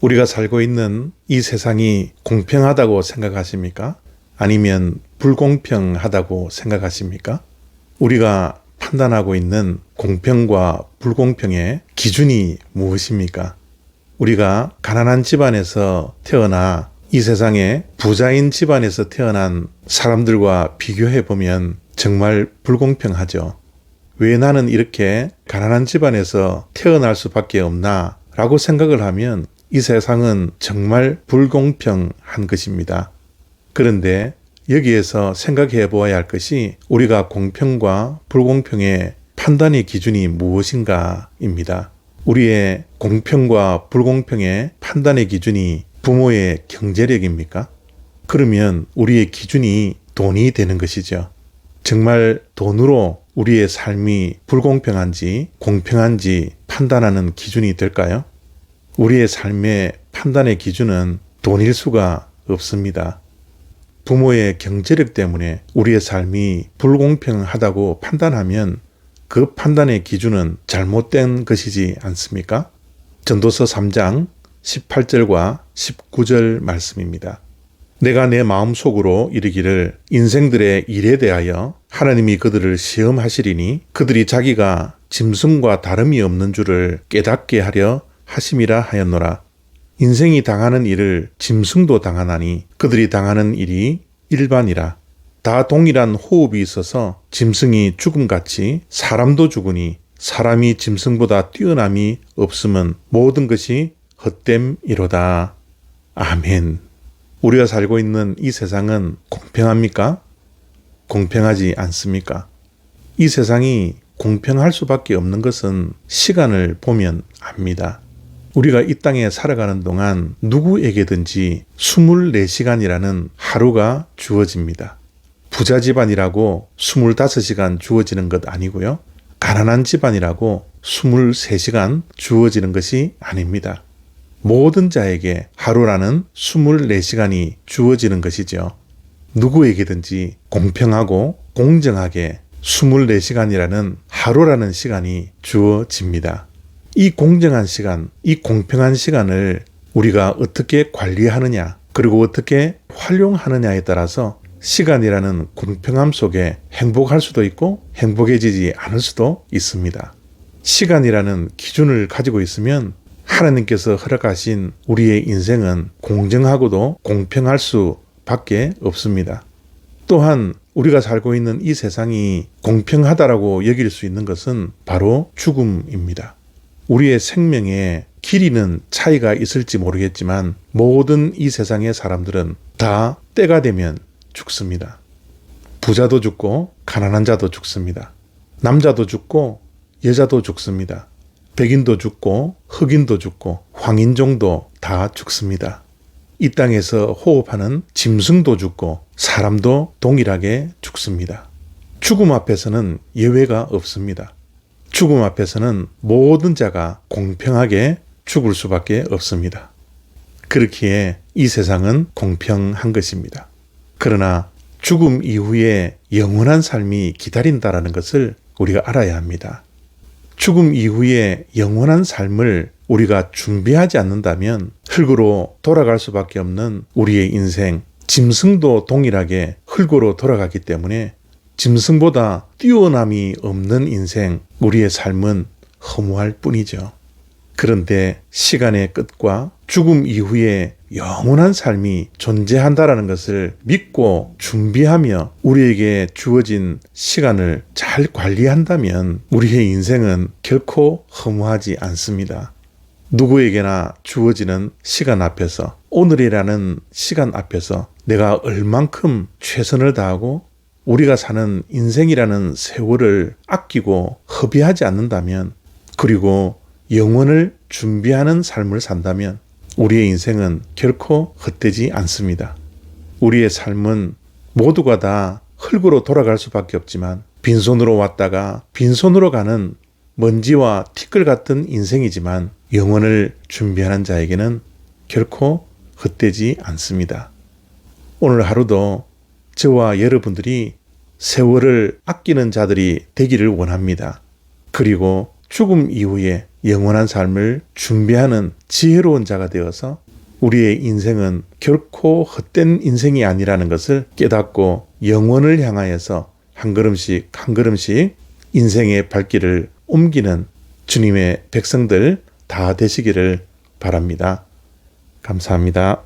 우리가 살고 있는 이 세상이 공평하다고 생각하십니까? 아니면 불공평하다고 생각하십니까? 우리가 판단하고 있는 공평과 불공평의 기준이 무엇입니까? 우리가 가난한 집안에서 태어나 이 세상에 부자인 집안에서 태어난 사람들과 비교해 보면 정말 불공평하죠. 왜 나는 이렇게 가난한 집안에서 태어날 수밖에 없나? 라고 생각을 하면 이 세상은 정말 불공평한 것입니다. 그런데 여기에서 생각해 보아야 할 것이 우리가 공평과 불공평의 판단의 기준이 무엇인가입니다. 우리의 공평과 불공평의 판단의 기준이 부모의 경제력입니까? 그러면 우리의 기준이 돈이 되는 것이죠. 정말 돈으로 우리의 삶이 불공평한지 공평한지 판단하는 기준이 될까요? 우리의 삶의 판단의 기준은 돈일 수가 없습니다. 부모의 경제력 때문에 우리의 삶이 불공평하다고 판단하면 그 판단의 기준은 잘못된 것이지 않습니까? 전도서 3장 18절과 19절 말씀입니다. 내가 내 마음속으로 이르기를 인생들의 일에 대하여 하나님이 그들을 시험하시리니 그들이 자기가 짐승과 다름이 없는 줄을 깨닫게 하려 하심이라 하였노라. 인생이 당하는 일을 짐승도 당하나니 그들이 당하는 일이 일반이라. 다 동일한 호흡이 있어서 짐승이 죽음같이 사람도 죽으니 사람이 짐승보다 뛰어남이 없으면 모든 것이 헛됨이로다. 아멘. 우리가 살고 있는 이 세상은 공평합니까? 공평하지 않습니까? 이 세상이 공평할 수밖에 없는 것은 시간을 보면 압니다. 우리가 이 땅에 살아가는 동안 누구에게든지 24시간이라는 하루가 주어집니다. 부자 집안이라고 25시간 주어지는 것 아니고요. 가난한 집안이라고 23시간 주어지는 것이 아닙니다. 모든 자에게 하루라는 24시간이 주어지는 것이죠. 누구에게든지 공평하고 공정하게 24시간이라는 하루라는 시간이 주어집니다. 이 공정한 시간, 이 공평한 시간을 우리가 어떻게 관리하느냐, 그리고 어떻게 활용하느냐에 따라서 시간이라는 공평함 속에 행복할 수도 있고 행복해지지 않을 수도 있습니다. 시간이라는 기준을 가지고 있으면 하나님께서 허락하신 우리의 인생은 공정하고도 공평할 수밖에 없습니다. 또한 우리가 살고 있는 이 세상이 공평하다라고 여길 수 있는 것은 바로 죽음입니다. 우리의 생명에 길이는 차이가 있을지 모르겠지만 모든 이 세상의 사람들은 다 때가 되면 죽습니다. 부자도 죽고 가난한 자도 죽습니다. 남자도 죽고 여자도 죽습니다. 백인도 죽고 흑인도 죽고 황인종도 다 죽습니다. 이 땅에서 호흡하는 짐승도 죽고 사람도 동일하게 죽습니다. 죽음 앞에서는 예외가 없습니다. 죽음 앞에서는 모든 자가 공평하게 죽을 수밖에 없습니다. 그렇기에 이 세상은 공평한 것입니다. 그러나 죽음 이후에 영원한 삶이 기다린다라는 것을 우리가 알아야 합니다. 죽음 이후에 영원한 삶을 우리가 준비하지 않는다면 흙으로 돌아갈 수밖에 없는 우리의 인생, 짐승도 동일하게 흙으로 돌아가기 때문에 짐승보다 뛰어남이 없는 인생, 우리의 삶은 허무할 뿐이죠. 그런데 시간의 끝과 죽음 이후에 영원한 삶이 존재한다라는 것을 믿고 준비하며 우리에게 주어진 시간을 잘 관리한다면 우리의 인생은 결코 허무하지 않습니다. 누구에게나 주어지는 시간 앞에서, 오늘이라는 시간 앞에서 내가 얼만큼 최선을 다하고 우리가 사는 인생이라는 세월을 아끼고 허비하지 않는다면, 그리고 영원을 준비하는 삶을 산다면 우리의 인생은 결코 헛되지 않습니다. 우리의 삶은 모두가 다 흙으로 돌아갈 수밖에 없지만 빈손으로 왔다가 빈손으로 가는 먼지와 티끌 같은 인생이지만 영원을 준비하는 자에게는 결코 헛되지 않습니다. 오늘 하루도 저와 여러분들이 세월을 아끼는 자들이 되기를 원합니다. 그리고 죽음 이후에 영원한 삶을 준비하는 지혜로운 자가 되어서 우리의 인생은 결코 헛된 인생이 아니라는 것을 깨닫고 영원을 향하여서 한 걸음씩 한 걸음씩 인생의 발길을 옮기는 주님의 백성들 다 되시기를 바랍니다. 감사합니다.